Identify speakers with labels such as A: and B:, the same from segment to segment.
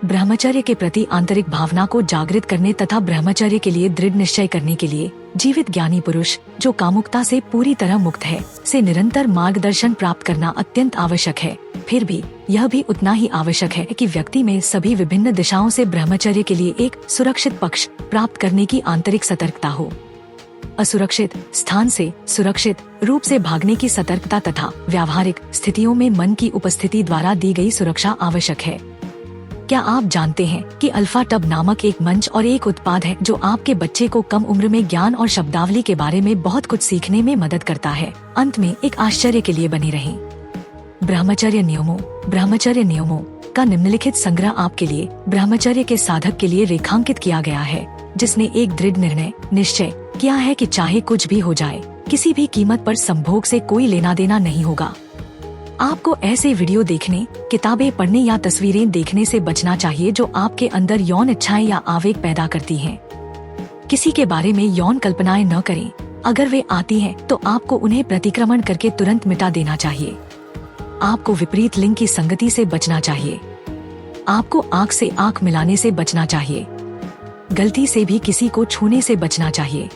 A: ब्रह्मचर्य के प्रति आंतरिक भावना को जागृत करने तथा ब्रह्मचर्य के लिए दृढ़ निश्चय करने के लिए जीवित ज्ञानी पुरुष जो कामुकता से पूरी तरह मुक्त है से निरंतर मार्गदर्शन प्राप्त करना अत्यंत आवश्यक है। फिर भी यह भी उतना ही आवश्यक है कि व्यक्ति में सभी विभिन्न दिशाओं से ब्रह्मचर्य के लिए एक सुरक्षित पक्ष प्राप्त करने की आंतरिक सतर्कता हो। असुरक्षित स्थान से सुरक्षित रूप से भागने की सतर्कता तथा व्यावहारिक स्थितियों में मन की उपस्थिति द्वारा दी गई सुरक्षा आवश्यक है। क्या आप जानते हैं कि अल्फा टब नामक एक मंच और एक उत्पाद है जो आपके बच्चे को कम उम्र में ज्ञान और शब्दावली के बारे में बहुत कुछ सीखने में मदद करता है। अंत में एक आश्चर्य के लिए बने रहें। ब्रह्मचर्य नियमों का निम्नलिखित संग्रह आपके लिए ब्रह्मचर्य के साधक के लिए रेखांकित किया गया है, जिसने एक दृढ़ निश्चय किया है कि चाहे कुछ भी हो जाए, किसी भी कीमत पर संभोग से कोई लेना देना नहीं होगा। आपको ऐसे वीडियो देखने, किताबें पढ़ने या तस्वीरें देखने से बचना चाहिए जो आपके अंदर यौन इच्छाएं या आवेग पैदा करती हैं। किसी के बारे में यौन कल्पनाएं न करें। अगर वे आती हैं, तो आपको उन्हें प्रतिक्रमण करके तुरंत मिटा देना चाहिए। आपको विपरीत लिंग की संगति से बचना चाहिए। आपको आंख से आंख मिलाने से बचना चाहिए। गलती से भी किसी को छूने से बचना चाहिए।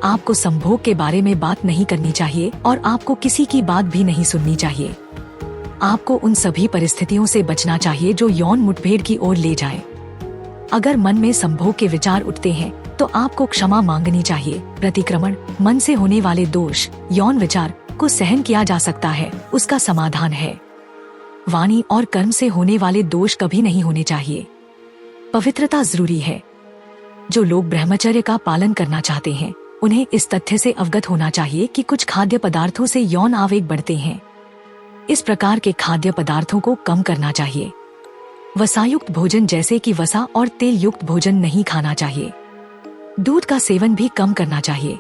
A: आपको संभोग के बारे में बात नहीं करनी चाहिए और आपको किसी की बात भी नहीं सुननी चाहिए। आपको उन सभी परिस्थितियों से बचना चाहिए जो यौन मुठभेड़ की ओर ले जाए। अगर मन में संभोग के विचार उठते हैं, तो आपको क्षमा मांगनी चाहिए। प्रतिक्रमण मन से होने वाले दोष, यौन विचार को सहन किया जा सकता है, उसका समाधान है। वाणी और कर्म से होने वाले दोष कभी नहीं होने चाहिए। पवित्रता जरूरी है। जो लोग ब्रह्मचर्य का पालन करना चाहते हैं, उन्हें इस तथ्य से अवगत होना चाहिए कि कुछ खाद्य पदार्थों से यौन आवेग बढ़ते हैं। इस प्रकार के खाद्य पदार्थों को कम करना चाहिए। वसायुक्त भोजन जैसे कि वसा और तेल युक्त भोजन नहीं खाना चाहिए। दूध का सेवन भी कम करना चाहिए।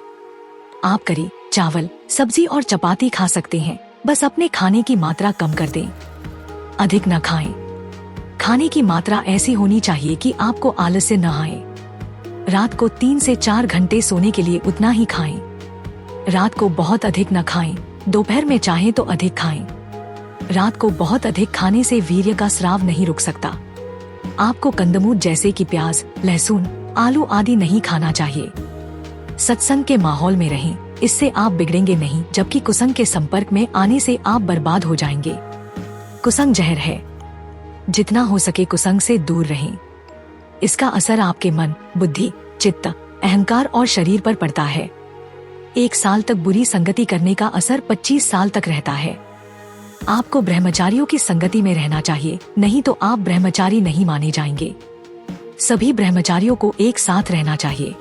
A: आप करी, चावल, सब्जी और चपाती खा सकते हैं, बस अपने खाने की मात्रा कम कर दें। अधिक न खाएं। खाने की मात्रा ऐसी होनी चाहिए कि आपको आलस्य न आए। रात को 3 से 4 घंटे सोने के लिए उतना ही खाएं। रात को बहुत अधिक न खाएं। दोपहर में चाहें तो अधिक खाएं। रात को बहुत अधिक खाने से वीर्य का स्राव नहीं रुक सकता। आपको कंदमूल जैसे कि प्याज, लहसुन, आलू आदि नहीं खाना चाहिए। सत्संग के माहौल में रहें, इससे आप बिगड़ेंगे नहीं, जबकि कुसंग के संपर्क में आने से आप बर्बाद हो जाएंगे। कुसंग जहर है। जितना हो सके कुसंग से दूर रहें। इसका असर आपके मन, बुद्धि, चित्त, अहंकार और शरीर पर पड़ता है। 1 साल तक बुरी संगति करने का असर 25 साल तक रहता है। आपको ब्रह्मचारियों की संगति में रहना चाहिए, नहीं तो आप ब्रह्मचारी नहीं माने जाएंगे। सभी ब्रह्मचारियों को एक साथ रहना चाहिए।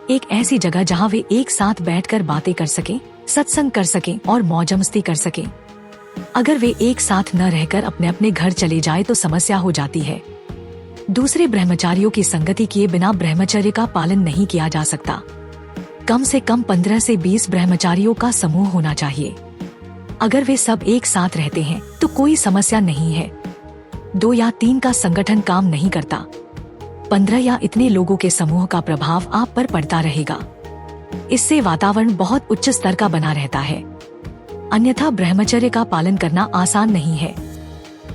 A: एक ऐसी जगह जहां वे एक साथ बैठकर बातें कर सकें, सत्संग कर सकें और मौज मस्ती कर सकें। अगर वे एक साथ न रहकर अपने अपने घर चले जाए तो समस्या हो जाती है। दूसरे ब्रह्मचारियों की संगति किए बिना ब्रह्मचर्य का पालन नहीं किया जा सकता। कम से कम 15 से 20 ब्रह्मचारियों का समूह होना चाहिए। अगर वे सब एक साथ रहते हैं तो कोई समस्या नहीं है। 2 या 3 का संगठन काम नहीं करता। 15 या इतने लोगों के समूह का प्रभाव आप पर पड़ता रहेगा। इससे वातावरण बहुत उच्च स्तर का बना रहता है। अन्यथा ब्रह्मचर्य का पालन करना आसान नहीं है।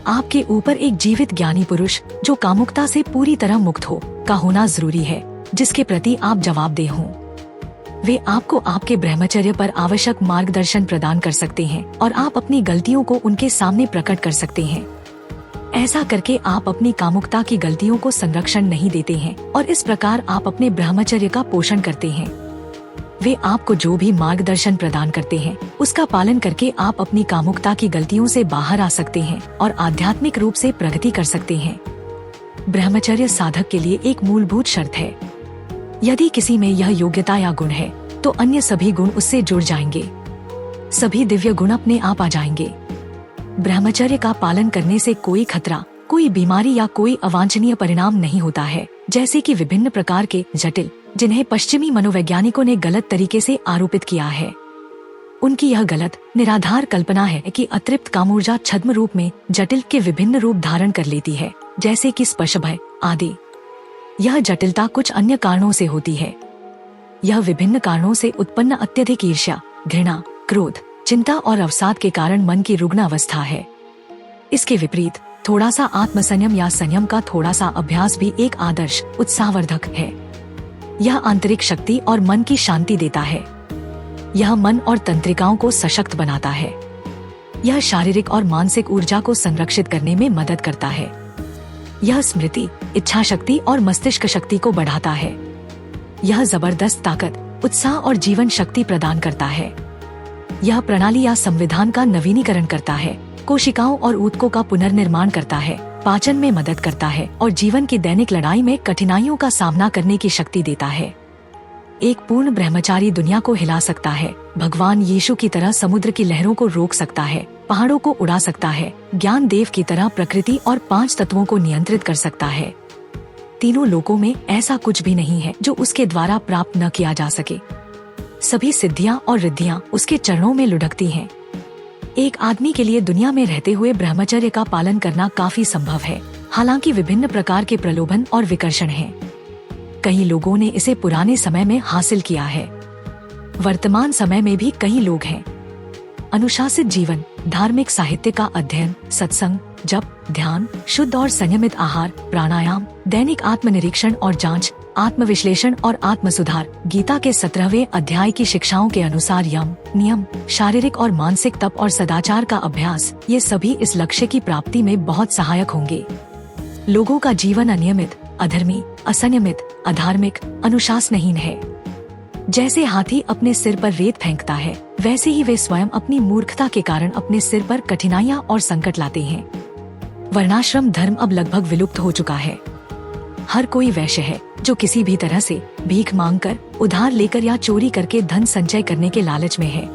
A: आपके ऊपर एक जीवित ज्ञानी पुरुष जो कामुकता से पूरी तरह मुक्त हो का होना जरूरी है, जिसके प्रति आप जवाबदेह हों। वे आपको आपके ब्रह्मचर्य पर आवश्यक मार्गदर्शन प्रदान कर सकते हैं और आप अपनी गलतियों को उनके सामने प्रकट कर सकते हैं। ऐसा करके आप अपनी कामुकता की गलतियों को संरक्षण नहीं देते हैं और इस प्रकार आप अपने ब्रह्मचर्य का पोषण करते हैं। वे आपको जो भी मार्गदर्शन प्रदान करते हैं, उसका पालन करके आप अपनी कामुकता की गलतियों से बाहर आ सकते हैं और आध्यात्मिक रूप से प्रगति कर सकते हैं। ब्रह्मचर्य साधक के लिए एक मूलभूत शर्त है। यदि किसी में यह योग्यता या गुण है, तो अन्य सभी गुण उससे जुड़ जाएंगे। सभी दिव्य गुण अपने आप आ जाएंगे। ब्रह्मचर्य का पालन करने से कोई खतरा, कोई बीमारी या कोई अवांछनीय परिणाम नहीं होता है, जैसे कि विभिन्न प्रकार के जटिल, जिन्हें पश्चिमी मनोवैज्ञानिकों ने गलत तरीके से आरोपित किया है। उनकी यह गलत, निराधार कल्पना है कि अतृप्त कामूर्जा छद्म रूप में जटिल के विभिन्न रूप धारण कर लेती है, जैसे कि स्पर्श भय आदि। यह जटिलता कुछ अन्य कारणों से होती है। यह विभिन्न कारणों से उत्पन्न अत्यधिक ईर्ष्या, घृणा, क्रोध, चिंता और अवसाद के कारण मन की रुग्ण अवस्था है। इसके विपरीत थोड़ा सा आत्मसंयम या संयम का थोड़ा सा अभ्यास भी एक आदर्श उत्साहवर्धक है। यह आंतरिक शक्ति और मन की शांति देता है। यह मन और तंत्रिकाओं को सशक्त बनाता है। यह शारीरिक और मानसिक ऊर्जा को संरक्षित करने में मदद करता है। यह स्मृति, इच्छा शक्ति और मस्तिष्क शक्ति को बढ़ाता है। यह जबरदस्त ताकत, उत्साह और जीवन शक्ति प्रदान करता है। यह प्रणाली या संविधान का नवीनीकरण करता है, कोशिकाओं और ऊतकों का पुनर्निर्माण करता है, पाचन में मदद करता है और जीवन की दैनिक लड़ाई में कठिनाइयों का सामना करने की शक्ति देता है। एक पूर्ण ब्रह्मचारी दुनिया को हिला सकता है, भगवान यीशु की तरह समुद्र की लहरों को रोक सकता है, पहाड़ों को उड़ा सकता है, ज्ञान देव की तरह प्रकृति और 5 तत्वों को नियंत्रित कर सकता है। तीनों लोकों में ऐसा कुछ भी नहीं है जो उसके द्वारा प्राप्त न किया जा सके। सभी सिद्धियां और रिद्धियां उसके चरणों में लुढ़कती हैं। एक आदमी के लिए दुनिया में रहते हुए ब्रह्मचर्य का पालन करना काफी संभव है, हालांकि विभिन्न प्रकार के प्रलोभन और विकर्षण हैं। कई लोगों ने इसे पुराने समय में हासिल किया है। वर्तमान समय में भी कई लोग हैं। अनुशासित जीवन, धार्मिक साहित्य का अध्ययन, सत्संग, जप, ध्यान, शुद्ध और संयमित आहार, प्राणायाम, दैनिक आत्मनिरीक्षण और जांच, आत्मविश्लेषण और आत्मसुधार, गीता के 17वें अध्याय की शिक्षाओं के अनुसार यम, नियम, शारीरिक और मानसिक तप और सदाचार का अभ्यास, ये सभी इस लक्ष्य की प्राप्ति में बहुत सहायक होंगे। लोगों का जीवन अनियमित, अधर्मी, असंयमित, अधार्मिक, अनुशासनहीन है। जैसे हाथी अपने सिर पर रेत फेंकता है, वैसे ही वे स्वयं अपनी मूर्खता के कारण अपने सिर पर कठिनाइयां और संकट लाते हैं। वर्णाश्रम धर्म अब लगभग विलुप्त हो चुका है। हर कोई वैश्य है जो किसी भी तरह से भीख मांगकर, उधार लेकर या चोरी करके धन संचय करने के लालच में है।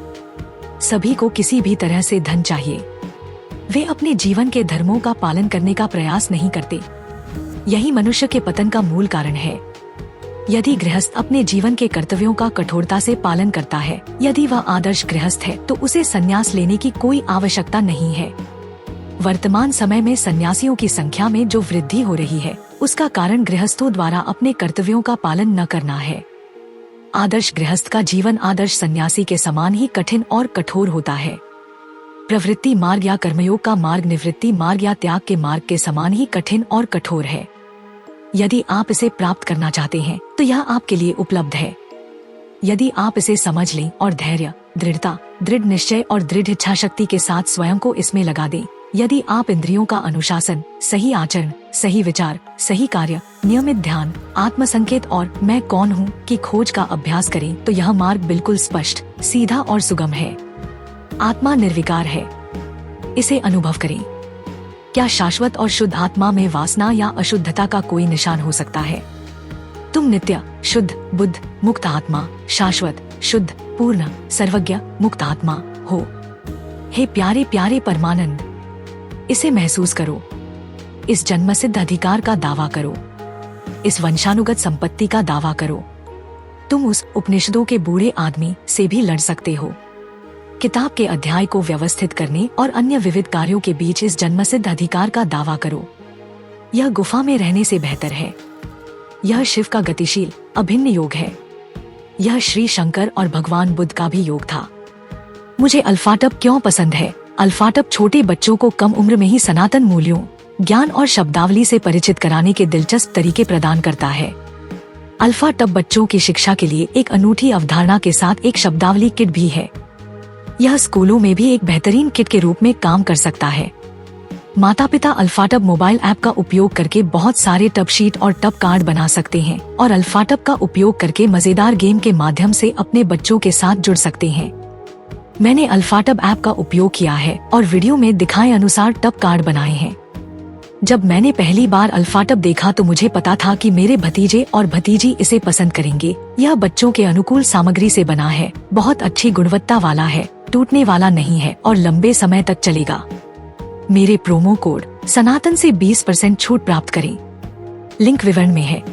A: सभी को किसी भी तरह से धन चाहिए। वे अपने जीवन के धर्मों का पालन करने का प्रयास नहीं करते। यही मनुष्य के पतन का मूल कारण है। यदि गृहस्थ अपने जीवन के कर्तव्यों का कठोरता से पालन करता है, यदि वह आदर्श गृहस्थ है, तो उसे संन्यास लेने की कोई आवश्यकता नहीं है। वर्तमान समय में सन्यासियों की संख्या में जो वृद्धि हो रही है, उसका कारण गृहस्थों द्वारा अपने कर्तव्यों का पालन न करना है। आदर्श गृहस्थ का जीवन आदर्श सन्यासी के समान ही कठिन और कठोर होता है। प्रवृत्ति मार्ग या कर्मयोग का मार्ग निवृत्ति मार्ग या त्याग के मार्ग के समान ही कठिन और कठोर है। यदि आप इसे प्राप्त करना चाहते हैं तो यह आपके लिए उपलब्ध है। यदि आप इसे समझ लें और धैर्य, दृढ़ता, दृढ़ निश्चय और दृढ़ इच्छा शक्ति के साथ स्वयं को इसमें लगा दें, यदि आप इंद्रियों का अनुशासन, सही आचरण, सही विचार, सही कार्य, नियमित ध्यान, आत्मसंकेत और मैं कौन हूँ की खोज का अभ्यास करें, तो यह मार्ग बिल्कुल स्पष्ट, सीधा और सुगम है। आत्मा निर्विकार है, इसे अनुभव करें। क्या शाश्वत और शुद्ध आत्मा में वासना या अशुद्धता का कोई निशान हो सकता है? तुम नित्य, शुद्ध, बुद्ध, मुक्त आत्मा, शाश्वत, शुद्ध, पूर्ण, सर्वज्ञ, मुक्त आत्मा हो। हे प्यारे प्यारे परमानंद, इसे महसूस करो। इस जन्मसिद्ध अधिकार का दावा करो। इस वंशानुगत संपत्ति का दावा करो। तुम उस उपनिषदों के बूढ़े आदमी से भी लड़ सकते हो। किताब के अध्याय को व्यवस्थित करने और अन्य विविध कार्यों के बीच इस जन्मसिद्ध अधिकार का दावा करो। यह गुफा में रहने से बेहतर है। यह शिव का गतिशील, अभिन्न योग है। यह श्री शंकर और भगवान बुद्ध का भी योग था। मुझे अल्फाटप क्यों पसंद है? अल्फाटप छोटे बच्चों को कम उम्र में ही सनातन मूल्यों, ज्ञान और शब्दावली से परिचित कराने के दिलचस्प तरीके प्रदान करता है। अल्फाटप बच्चों की शिक्षा के लिए एक अनूठी अवधारणा के साथ एक शब्दावली किट भी है। यह स्कूलों में भी एक बेहतरीन किट के रूप में काम कर सकता है। माता पिता अल्फाटप मोबाइल ऐप का उपयोग करके बहुत सारे टब शीट और टब कार्ड बना सकते हैं और अल्फाटप का उपयोग करके मजेदार गेम के माध्यम से अपने बच्चों के साथ जुड़ सकते हैं। मैंने अल्फाटप ऐप का उपयोग किया है और वीडियो में दिखाए अनुसार टब कार्ड बनाए हैं। जब मैंने पहली बार अल्फाटप देखा तो मुझे पता था कि मेरे भतीजे और भतीजी इसे पसंद करेंगे। यह बच्चों के अनुकूल सामग्री से बना है, बहुत अच्छी गुणवत्ता वाला है, टूटने वाला नहीं है और लंबे समय तक चलेगा। मेरे प्रोमो कोड सनातन से 20% छूट प्राप्त करें। लिंक विवरण में है।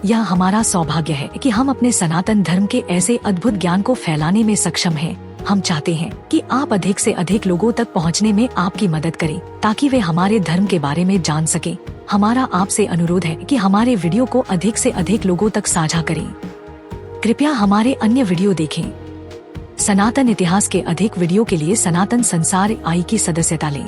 A: यह हमारा सौभाग्य है कि हम अपने सनातन धर्म के ऐसे अद्भुत ज्ञान को फैलाने में सक्षम हैं। हम चाहते हैं कि आप अधिक से अधिक लोगों तक पहुंचने में आपकी मदद करें ताकि वे हमारे धर्म के बारे में जान सकें। हमारा आपसे अनुरोध है कि हमारे वीडियो को अधिक से अधिक लोगों तक साझा करें। कृपया हमारे अन्य वीडियो देखें। सनातन इतिहास के अधिक वीडियो के लिए सनातन संसार आई की सदस्यता लें।